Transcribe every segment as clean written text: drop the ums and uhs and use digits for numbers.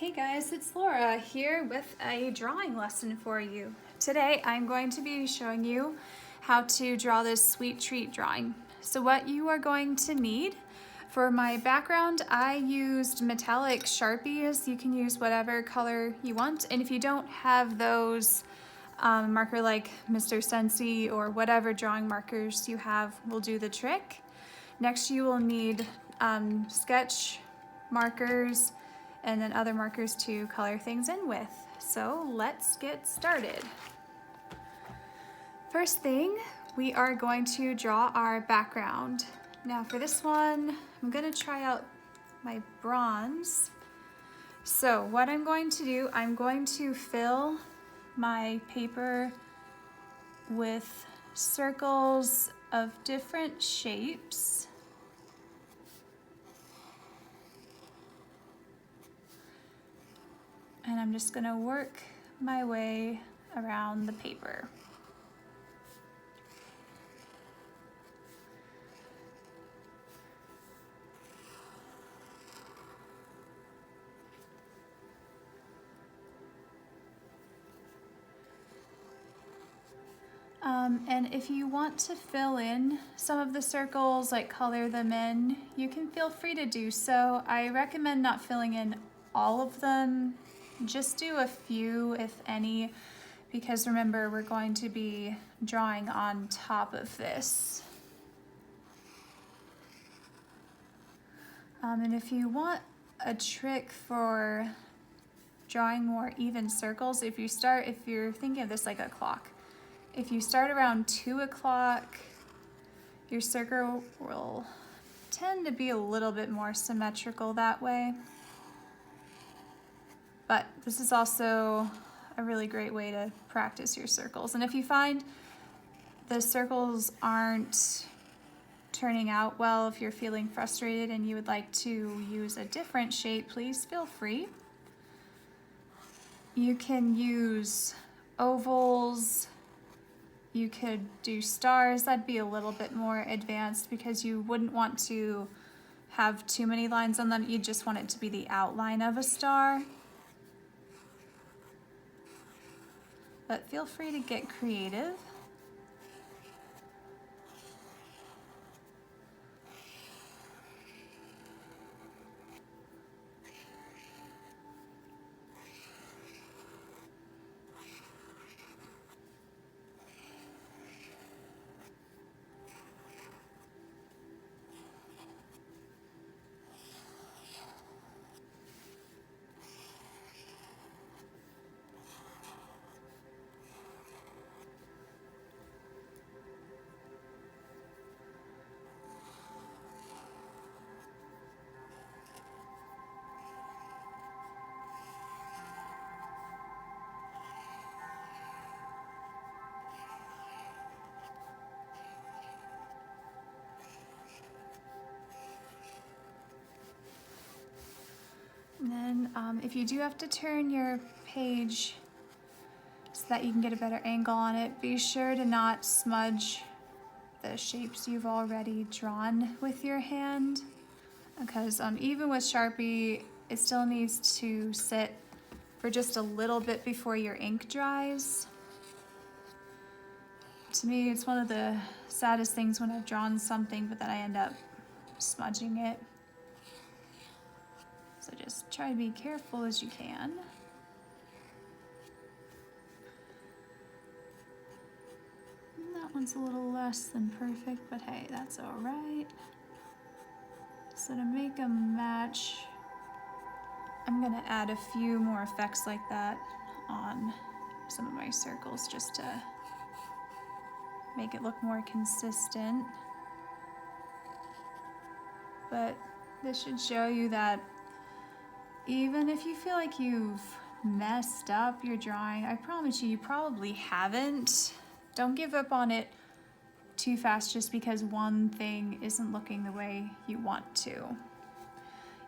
Hey guys, it's Laura here with a drawing lesson for you. Today I'm going to be showing you how to draw this sweet treat drawing. So what you are going to need for my background, I used metallic Sharpies. You can use whatever color you want, and if you don't have those marker like Mr. Sensi or whatever drawing markers you have will do the trick. Next you will need sketch markers and then other markers to color things in with. So let's get started. First thing, we are going to draw our background. Now for this one, I'm gonna try out my bronze. So what I'm going to do, I'm going to fill my paper with circles of different shapes. And I'm just gonna work my way around the paper. And if you want to fill in some of the circles, like color them in, you can feel free to do so. I recommend not filling in all of them. Just do a few, if any, because remember, we're going to be drawing on top of this. And if you want a trick for drawing more even circles, if you're thinking of this like a clock, if you start around 2 o'clock, your circle will tend to be a little bit more symmetrical that way. But this is also a really great way to practice your circles. And if you find the circles aren't turning out well, if you're feeling frustrated and you would like to use a different shape, please feel free. You can use ovals. You could do stars. That'd be a little bit more advanced because you wouldn't want to have too many lines on them. You just want it to be the outline of a star. But feel free to get creative. And then if you do have to turn your page so that you can get a better angle on it, be sure to not smudge the shapes you've already drawn with your hand, because even with Sharpie, it still needs to sit for just a little bit before your ink dries. To me, it's one of the saddest things when I've drawn something but then I end up smudging it. So just try to be careful as you can. That one's a little less than perfect, but hey, that's all right. So to make them match, I'm gonna add a few more effects like that on some of my circles just to make it look more consistent. But this should show you that even if you feel like you've messed up your drawing, I promise you, you probably haven't. Don't give up on it too fast just because one thing isn't looking the way you want to.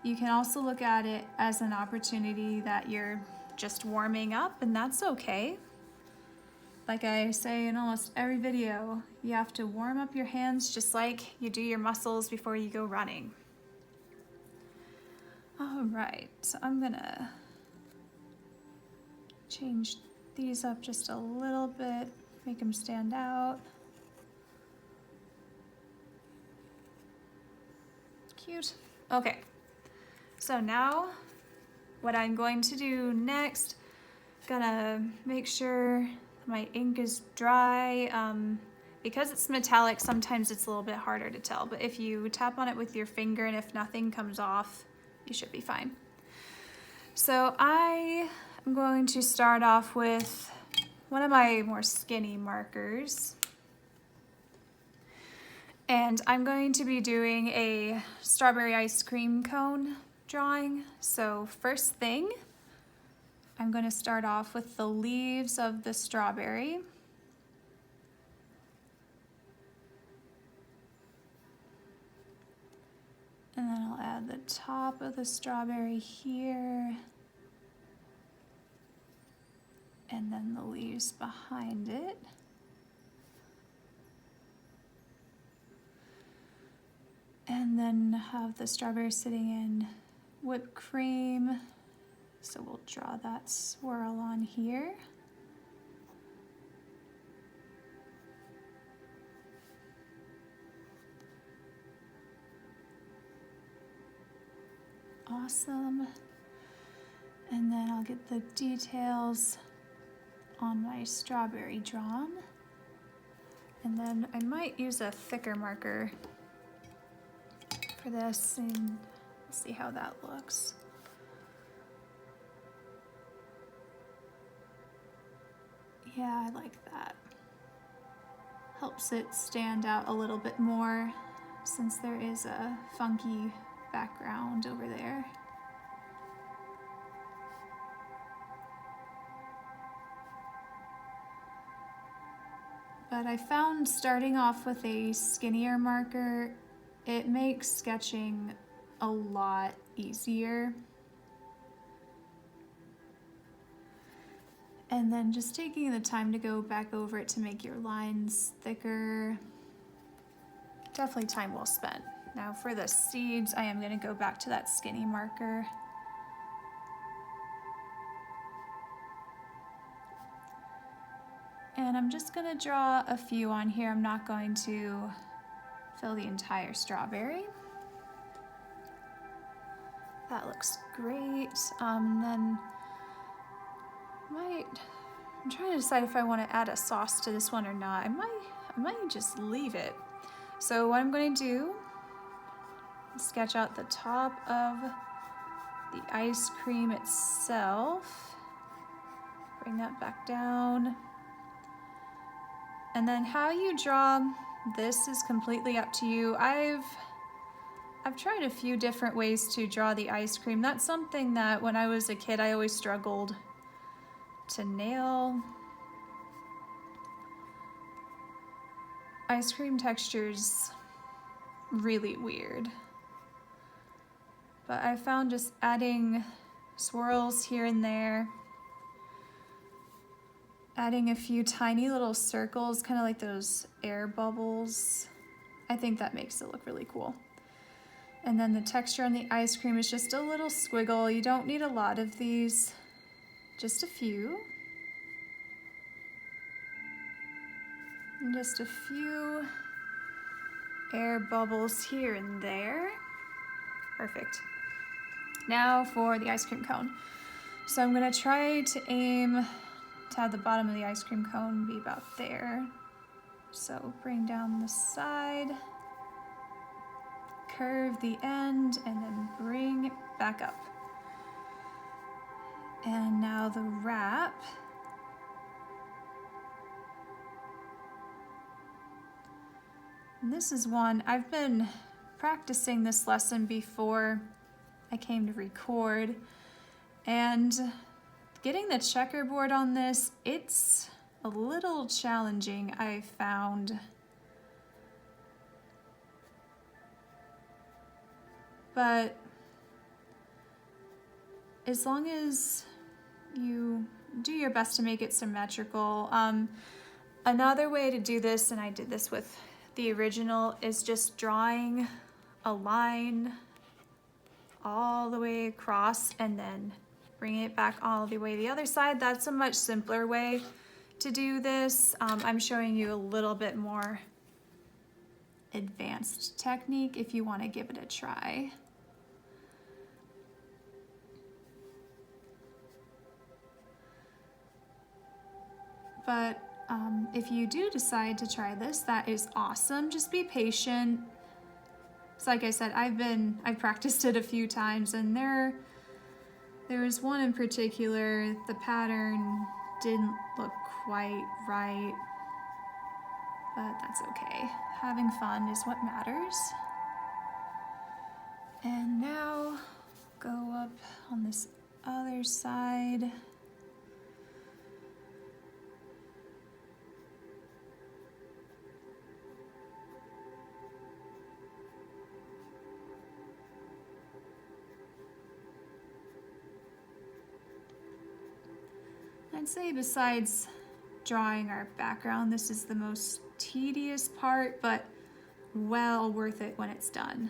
You can also look at it as an opportunity that you're just warming up, and that's okay. Like I say in almost every video, you have to warm up your hands just like you do your muscles before you go running. All right, so I'm gonna change these up just a little bit, make them stand out. Cute. Okay, so now what I'm going to do next, gonna make sure my ink is dry. Because it's metallic, sometimes it's a little bit harder to tell, but if you tap on it with your finger and if nothing comes off, you should be fine. So I am going to start off with one of my more skinny markers. And I'm going to be doing a strawberry ice cream cone drawing. So first thing, I'm going to start off with the leaves of the strawberry. And then I'll add the top of the strawberry here. And then the leaves behind it. And then have the strawberry sitting in whipped cream. So we'll draw that swirl on here. Awesome. And then I'll get the details on my strawberry drawn. And then I might use a thicker marker for this and see how that looks. Yeah, I like that. Helps it stand out a little bit more since there is a funky background over there. But I found starting off with a skinnier marker, it makes sketching a lot easier. And then just taking the time to go back over it to make your lines thicker. Definitely time well spent. Now for the seeds, I am going to go back to that skinny marker. And I'm just going to draw a few on here. I'm not going to fill the entire strawberry. That looks great. Then I'm trying to decide if I want to add a sauce to this one or not. I might just leave it. So what I'm going to do, sketch out the top of the ice cream itself. Bring that back down. And then how you draw this is completely up to you. I've tried a few different ways to draw the ice cream. That's something that when I was a kid I always struggled to nail. Ice cream texture's really weird. But I found just adding swirls here and there, adding a few tiny little circles, kind of like those air bubbles. I think that makes it look really cool. And then the texture on the ice cream is just a little squiggle. You don't need a lot of these, just a few. And just a few air bubbles here and there. Perfect. Now for the ice cream cone. So I'm gonna try to aim to have the bottom of the ice cream cone be about there. So bring down the side, curve the end, and then bring it back up. And now the wrap. And this is one, I've been practicing this lesson before I came to record, and getting the checkerboard on this, it's a little challenging, I found. But as long as you do your best to make it symmetrical. Another way to do this, and I did this with the original, is just drawing a line all the way across and then bring it back all the way to the other side. That's a much simpler way to do this. I'm showing you a little bit more advanced technique if you want to give it a try. But if you do decide to try this, that is awesome. Just be patient. So like I said, I've practiced it a few times, and there was one in particular, the pattern didn't look quite right, but that's okay. Having fun is what matters. And now go up on this other side. I'd say besides drawing our background, this is the most tedious part, but well worth it when it's done.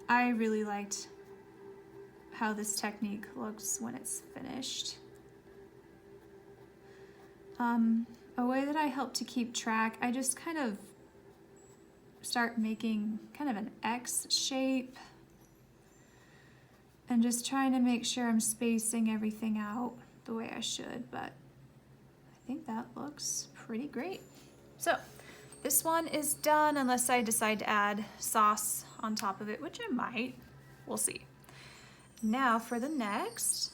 I really liked how this technique looks when it's finished. A way that I help to keep track, I just kind of start making kind of an X shape and just trying to make sure I'm spacing everything out the way I should, but I think that looks pretty great. So this one is done unless I decide to add sauce on top of it, which I might. We'll see. Now for the next,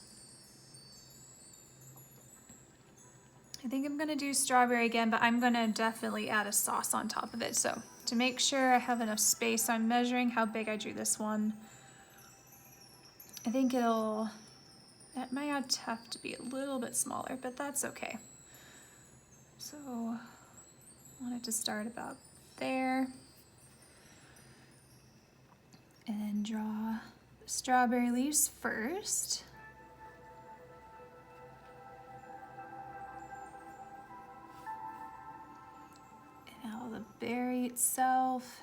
I think I'm gonna do strawberry again, but I'm gonna definitely add a sauce on top of it. So to make sure I have enough space, I'm measuring how big I drew this one. I think it might have to be a little bit smaller, but that's okay. So I want it to start about there. And then draw the strawberry leaves first. And now the berry itself.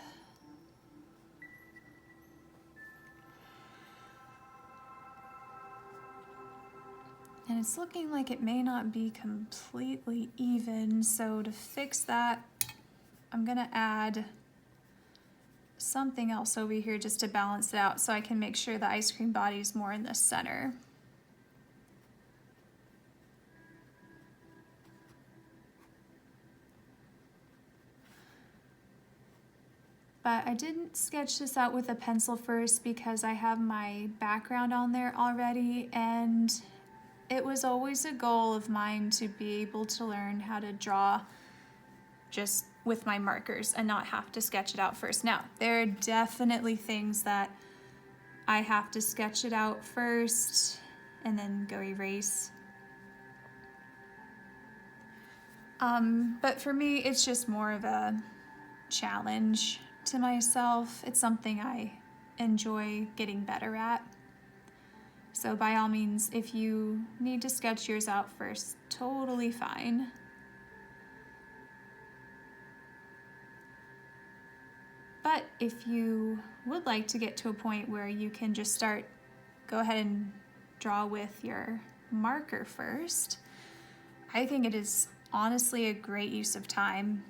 And it's looking like it may not be completely even, so to fix that, I'm gonna add something else over here just to balance it out so I can make sure the ice cream body is more in the center. But I didn't sketch this out with a pencil first because I have my background on there already, and it was always a goal of mine to be able to learn how to draw just with my markers and not have to sketch it out first. Now, there are definitely things that I have to sketch it out first and then go erase. But for me, it's just more of a challenge to myself. It's something I enjoy getting better at. So by all means, if you need to sketch yours out first, totally fine. But if you would like to get to a point where you can just go ahead and draw with your marker first, I think it is honestly a great use of time.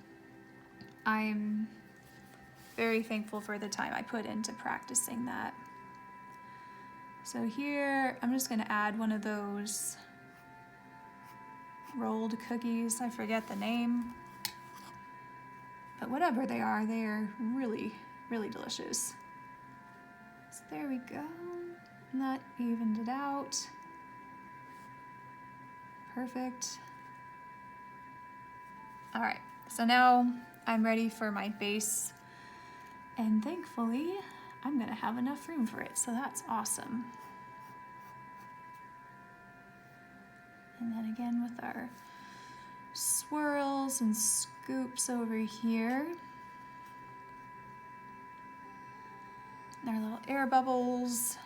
I'm very thankful for the time I put into practicing that. So here, I'm just gonna add one of those rolled cookies. I forget the name, but whatever they are really, really delicious. So there we go, and that evened it out. Perfect. All right, so now I'm ready for my base, and thankfully, I'm gonna have enough room for it, so that's awesome. And then again with our swirls and scoops over here. And our little air bubbles.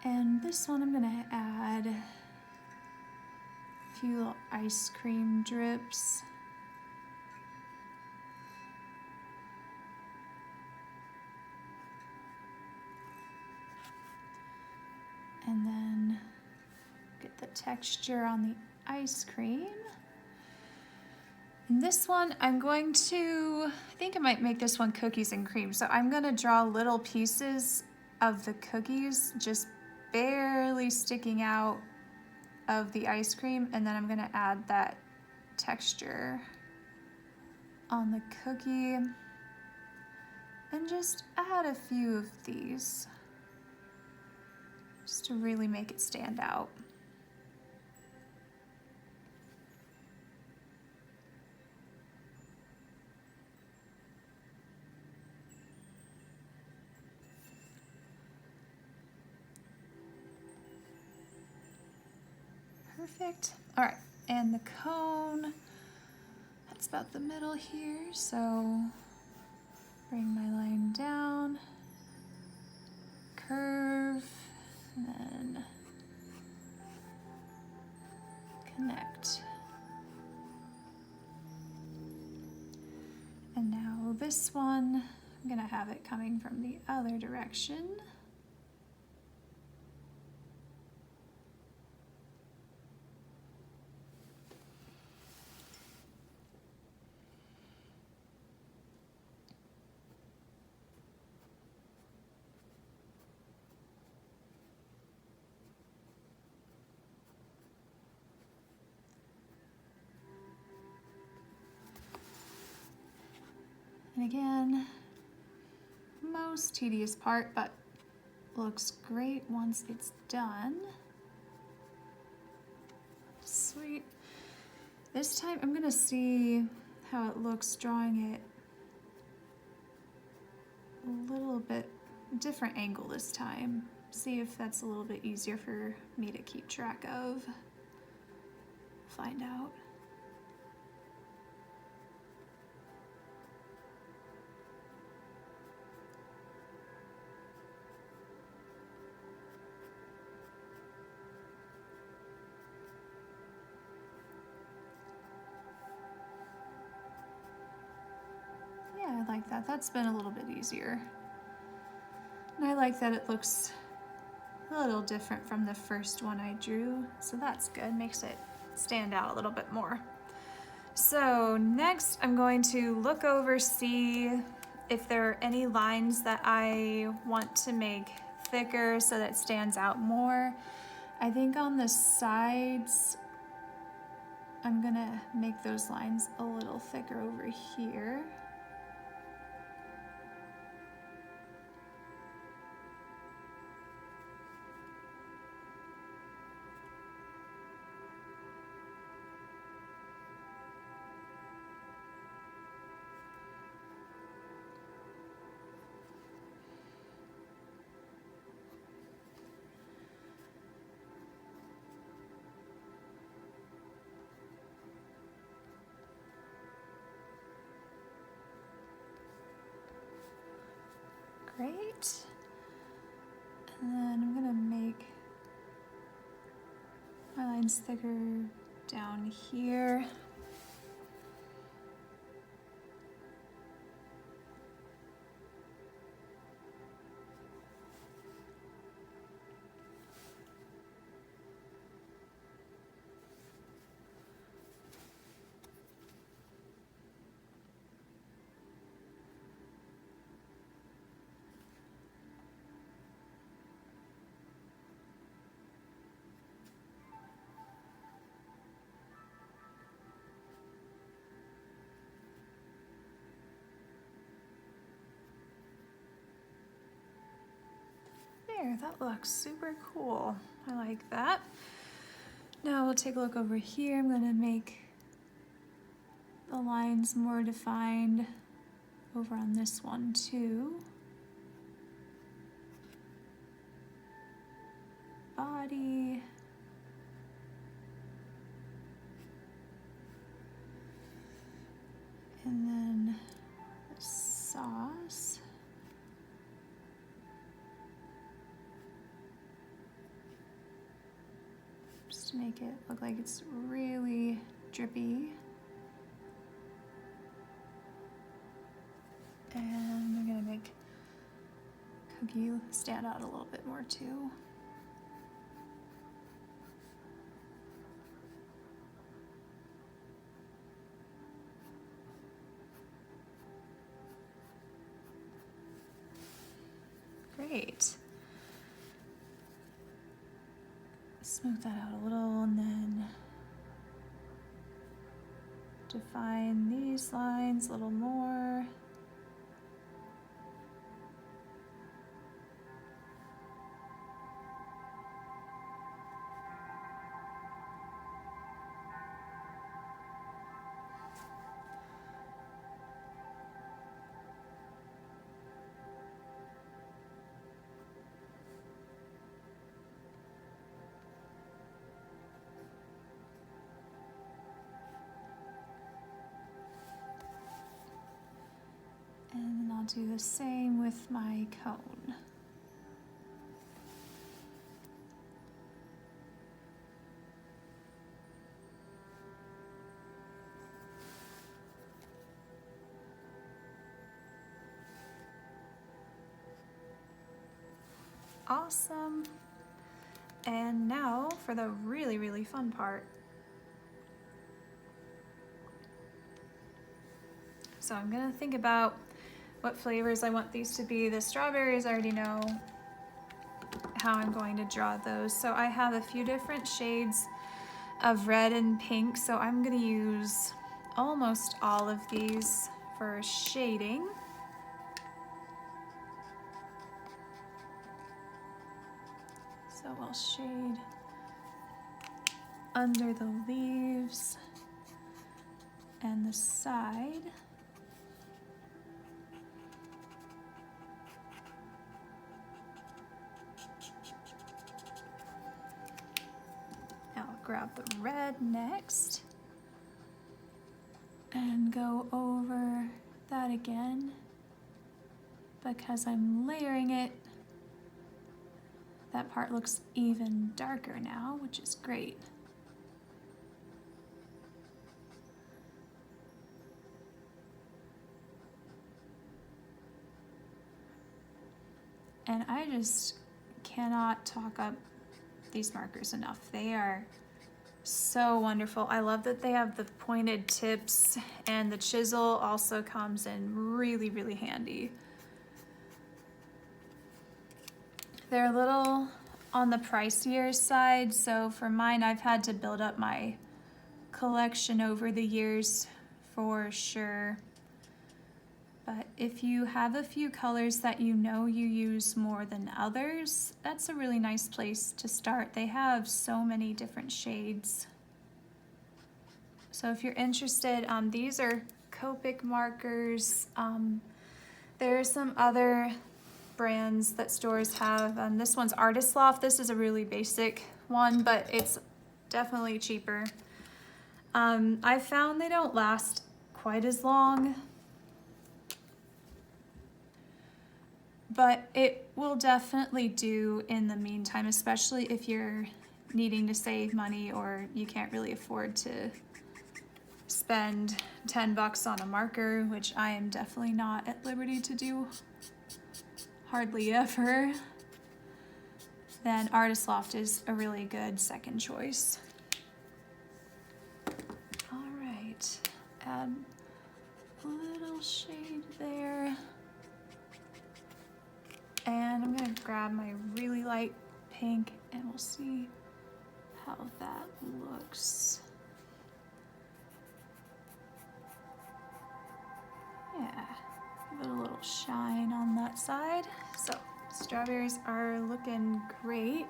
And this one I'm gonna add a few little ice cream drips. And then get the texture on the ice cream. And this one, I think I might make this one cookies and cream. So I'm gonna draw little pieces of the cookies just barely sticking out of the ice cream, and then I'm gonna add that texture on the cookie and just add a few of these just to really make it stand out. Perfect. All right, and the cone, that's about the middle here, so bring my line down, curve, and then connect. And now this one, I'm gonna have it coming from the other direction. And again, most tedious part, but looks great once it's done. Sweet. This time I'm gonna see how it looks drawing it a little bit different angle this time. See if that's a little bit easier for me to keep track of. Find out. I like that. That's been a little bit easier. And I like that it looks a little different from the first one I drew, so that's good. Makes it stand out a little bit more. So next I'm going to look over, see if there are any lines that I want to make thicker so that it stands out more. I think on the sides, I'm gonna make those lines a little thicker over here. Great. And then I'm gonna make my lines thicker down here. There, that looks super cool. I like that. Now we'll take a look over here. I'm gonna make the lines more defined over on this one too. Body. And then the sauce. Just to make it look like it's really drippy. And I'm gonna make cookie stand out a little bit more too. Great. Smooth that out a little and then define these lines a little more. And then I'll do the same with my cone. Awesome. And now for the really, really fun part. So I'm gonna think about what flavors I want these to be. The strawberries, I already know how I'm going to draw those. So I have a few different shades of red and pink, so I'm gonna use almost all of these for shading. So I'll shade under the leaves and the side. Now I'll grab the red next and go over that again. Because I'm layering it, that part looks even darker now, which is great. And I just cannot talk up these markers enough. They are so wonderful. I love that they have the pointed tips, and the chisel also comes in really, really handy. They're a little on the pricier side, so for mine, I've had to build up my collection over the years for sure. But if you have a few colors that you know you use more than others, that's a really nice place to start. They have so many different shades. So if you're interested, these are Copic markers. There are some other brands that stores have. This one's Artist Loft. This is a really basic one, but it's definitely cheaper. I found they don't last quite as long, but it will definitely do in the meantime, especially if you're needing to save money or you can't really afford to spend 10 bucks on a marker, which I am definitely not at liberty to do hardly ever. Then Artist Loft is a really good second choice. All right, add a little shade there. And I'm gonna grab my really light pink and we'll see how that looks. Yeah, give it a little shine on that side. So strawberries are looking great.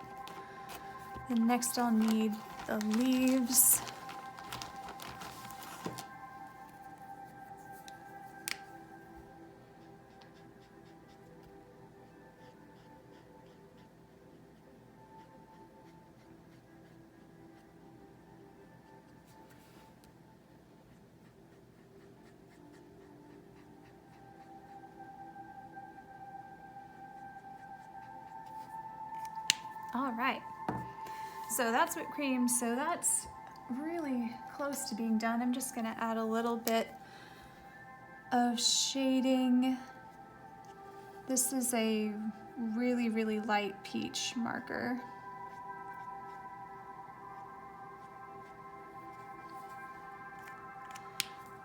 And next I'll need the leaves. All right, so that's whipped cream. So that's really close to being done. I'm just gonna add a little bit of shading. This is a really, really light peach marker.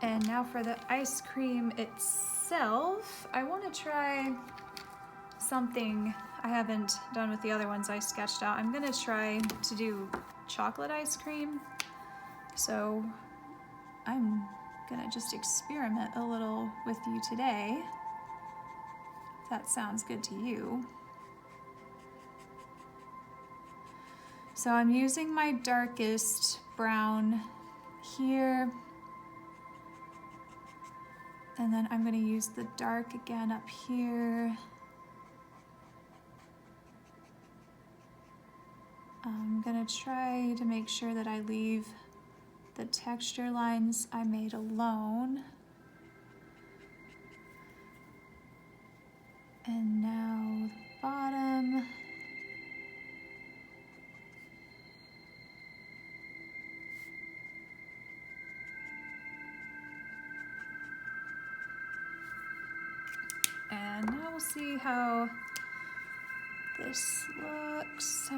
And now for the ice cream itself, I want to try something I haven't done with the other ones I sketched out. I'm gonna try to do chocolate ice cream. So I'm gonna just experiment a little with you today, if that sounds good to you. So I'm using my darkest brown here, and then I'm gonna use the dark again up here. I'm gonna try to make sure that I leave the texture lines I made alone. And now the bottom. And now we'll see how this looks. I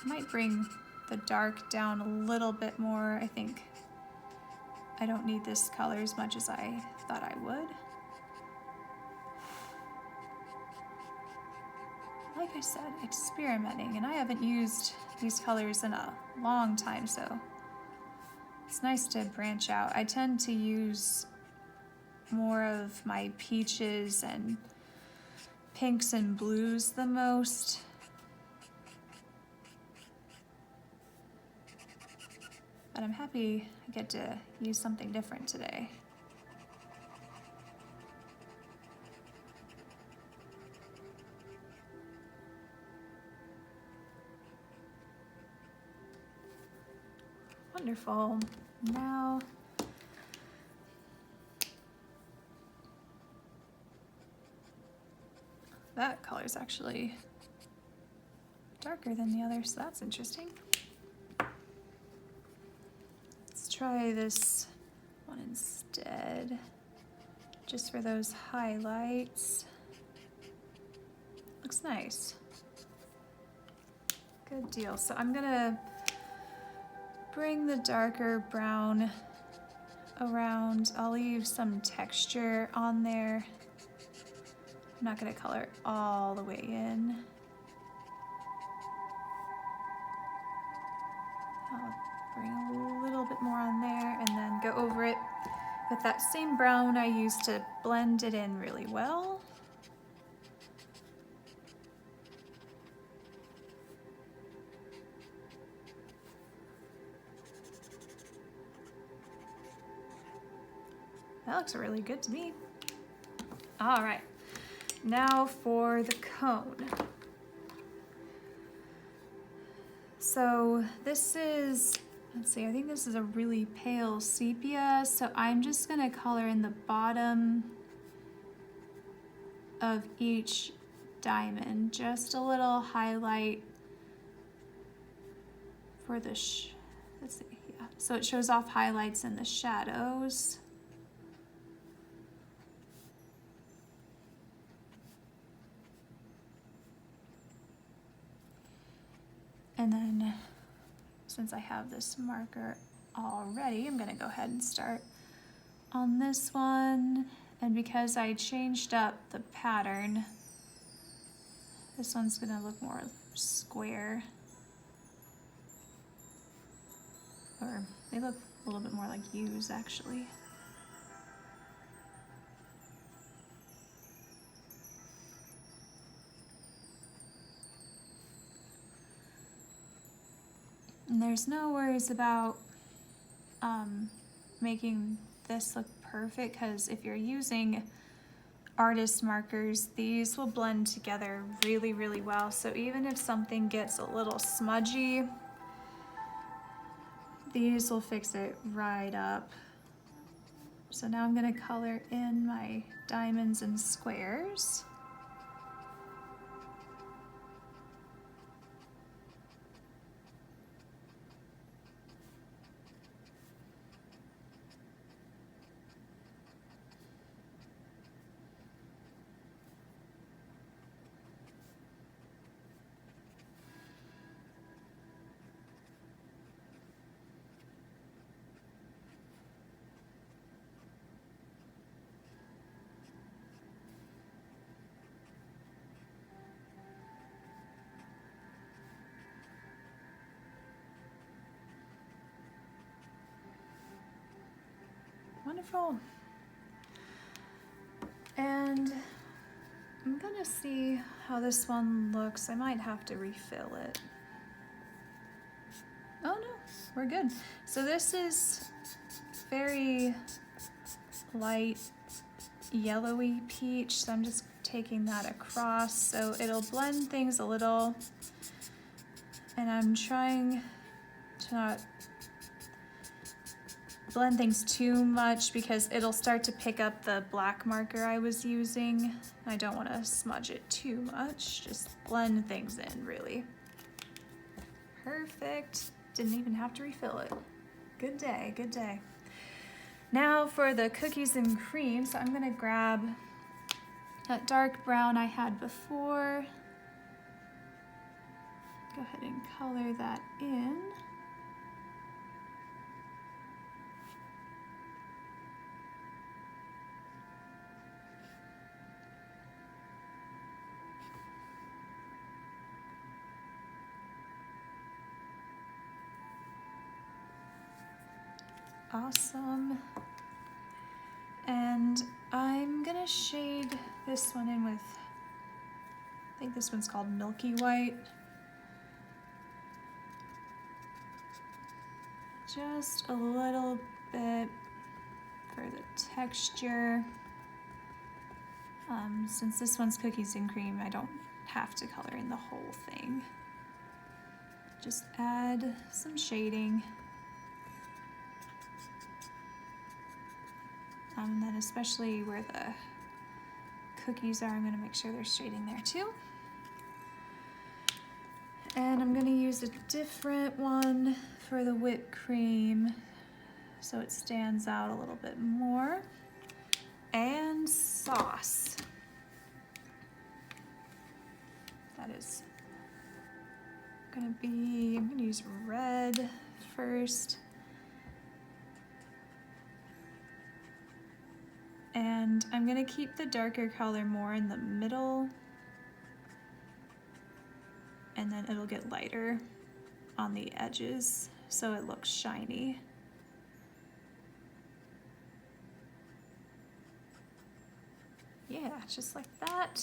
might bring the dark down a little bit more. I think I don't need this color as much as I thought I would. Like I said, experimenting, and I haven't used these colors in a long time, so it's nice to branch out. I tend to use more of my peaches and pinks and blues the most. But I'm happy I get to use something different today. Wonderful. Now, that color is actually darker than the other, so that's interesting. Let's try this one instead, just for those highlights. Looks nice. Good deal. So I'm gonna bring the darker brown around. I'll leave some texture on there. I'm not gonna color it all the way in. I'll bring a little bit more on there and then go over it with that same brown I used to blend it in really well. That looks really good to me. All right, now for the cone. So this is, let's see, I think this is a really pale sepia, so I'm just gonna color in the bottom of each diamond, just a little highlight for the, let's see, yeah. So it shows off highlights in the shadows. And then, since I have this marker already, I'm gonna go ahead and start on this one. And because I changed up the pattern, this one's gonna look more square. Or they look a little bit more like U's actually. And there's no worries about making this look perfect, because if you're using artist markers, these will blend together really, really well. So even if something gets a little smudgy, these will fix it right up. So now I'm gonna color in my diamonds and squares. Wonderful. And I'm gonna see how this one looks. I might have to refill it. Oh no, we're good. So this is very light yellowy peach, so I'm just taking that across so it'll blend things a little, and I'm trying to not blend things too much because it'll start to pick up the black marker I was using. I don't want to smudge it too much, just blend things in really. Perfect, didn't even have to refill it. Good day, good day. Now for the cookies and cream, so I'm gonna grab that dark brown I had before. Go ahead and color that in. Awesome. And I'm gonna shade this one in with, I think this one's called Milky White. Just a little bit for the texture. Since this one's cookies and cream, I don't have to color in the whole thing. Just add some shading. And then especially where the cookies are, I'm gonna make sure there's shading there too. And I'm gonna use a different one for the whipped cream so it stands out a little bit more. And sauce. That is gonna be, I'm gonna use red first. And I'm gonna keep the darker color more in the middle, and then it'll get lighter on the edges so it looks shiny. Yeah, just like that.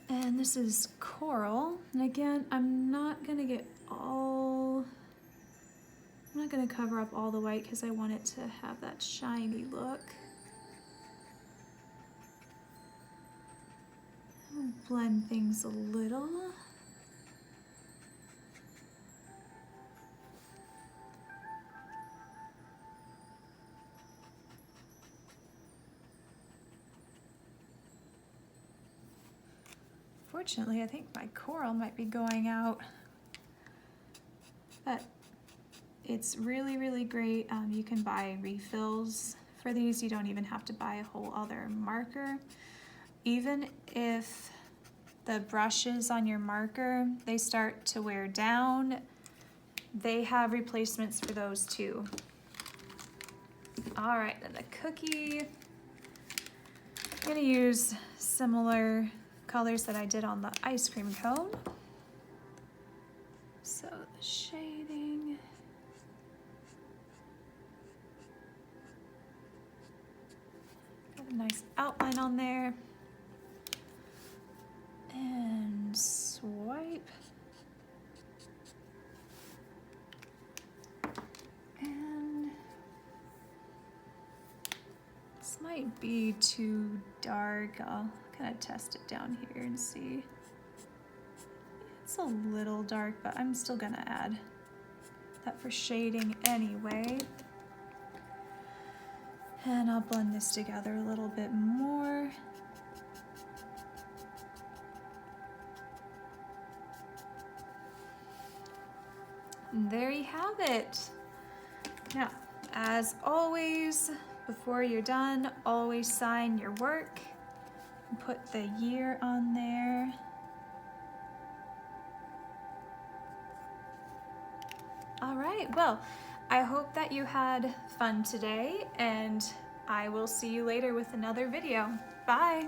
And this is coral. And again, I'm not gonna cover up all the white because I want it to have that shiny look. I'll blend things a little. Fortunately, I think my coral might be going out, but it's really, really great. You can buy refills for these. You don't even have to buy a whole other marker. Even if the brushes on your marker, they start to wear down, they have replacements for those too. All right, then the cookie. I'm gonna use similar colors that I did on the ice cream cone. So the shading. Got a nice outline on there. And swipe. And this might be too dark. I'll kind of test it down here and see. It's a little dark, but I'm still gonna add that for shading anyway. And I'll blend this together a little bit more. And there you have it. Now, as always, before you're done, always sign your work and put the year on there. All right, well, I hope that you had fun today, and I will see you later with another video. Bye.